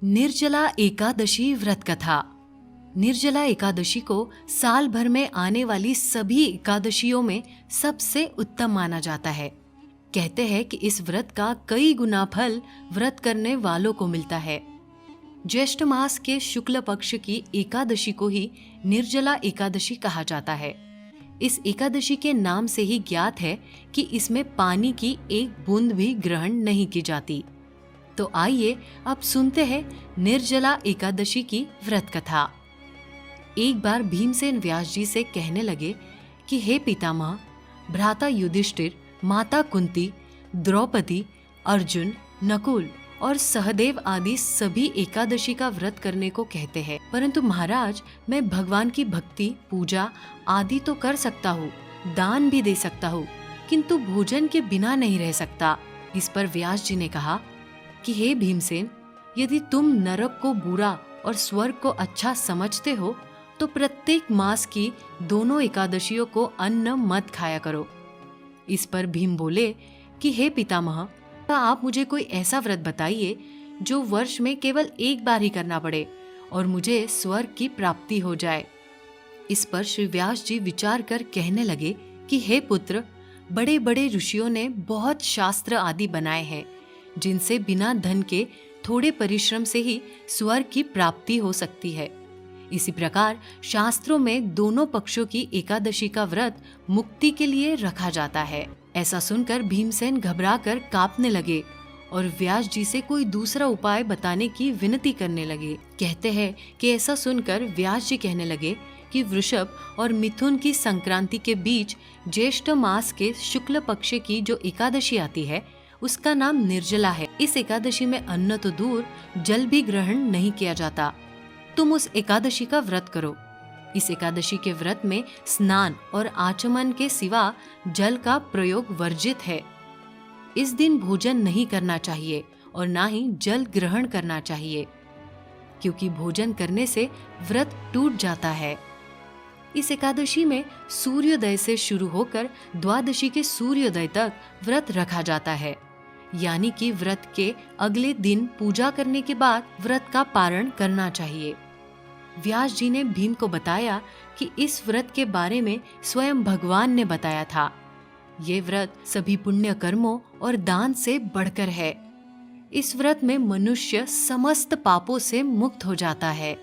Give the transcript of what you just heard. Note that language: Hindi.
निर्जला एकादशी व्रत कथा। निर्जला एकादशी को साल भर में आने वाली सभी एकादशियों में सबसे उत्तम माना जाता है। कहते हैं कि इस व्रत का कई गुना फल व्रत करने वालों को मिलता है। ज्येष्ठ मास के शुक्ल पक्ष की एकादशी को ही निर्जला एकादशी कहा जाता है। इस एकादशी के नाम से ही ज्ञात है कि इसमें पानी की एक बूंद भी ग्रहण नहीं की जाती। तो आइए अब सुनते हैं निर्जला एकादशी की व्रत कथा। एक बार भीमसेन व्यास जी से कहने लगे कि हे पितामह, भ्राता युधिष्ठिर, माता कुंती, द्रौपदी, अर्जुन, नकुल और सहदेव आदि सभी एकादशी का व्रत करने को कहते हैं, परंतु महाराज, मैं भगवान की भक्ति, पूजा आदि तो कर सकता हूँ, दान भी दे सकता हूँ, किंतु भोजन के बिना नहीं रह सकता। इस पर व्यास जी ने कहा कि हे भीमसेन, यदि तुम नरक को बुरा और स्वर्ग को अच्छा समझते हो तो प्रत्येक मास की दोनों एकादशियों को अन्न मत खाया करो। इस पर भीम बोले कि हे पितामह, आप मुझे कोई ऐसा व्रत बताइए जो वर्ष में केवल एक बार ही करना पड़े और मुझे स्वर्ग की प्राप्ति हो जाए। इस पर श्री व्यास जी विचार कर कहने लगे कि हे पुत्र, बड़े बड़े ऋषियों ने बहुत शास्त्र आदि बनाए हैं जिनसे बिना धन के थोड़े परिश्रम से ही स्वर्ग की प्राप्ति हो सकती है। इसी प्रकार शास्त्रों में दोनों पक्षों की एकादशी का व्रत मुक्ति के लिए रखा जाता है। ऐसा सुनकर भीमसेन घबरा कर कांपने लगे और व्यास जी से कोई दूसरा उपाय बताने की विनती करने लगे। कहते हैं कि ऐसा सुनकर व्यास जी कहने लगे कि वृषभ और मिथुन की संक्रांति के बीच ज्येष्ठ मास के शुक्ल पक्ष की जो एकादशी आती है उसका नाम निर्जला है। इस एकादशी में अन्न तो दूर, जल भी ग्रहण नहीं किया जाता। तुम उस एकादशी का व्रत करो। इस एकादशी के व्रत में स्नान और आचमन के सिवा जल का प्रयोग वर्जित है। इस दिन भोजन नहीं करना चाहिए और ना ही जल ग्रहण करना चाहिए, क्योंकि भोजन करने से व्रत टूट जाता है। इस एकादशी में सूर्योदय से शुरू होकर द्वादशी के सूर्योदय तक व्रत रखा जाता है, यानी कि व्रत के अगले दिन पूजा करने के बाद व्रत का पारण करना चाहिए। व्यास जी ने भीम को बताया कि इस व्रत के बारे में स्वयं भगवान ने बताया था। ये व्रत सभी पुण्य कर्मों और दान से बढ़कर है। इस व्रत में मनुष्य समस्त पापों से मुक्त हो जाता है।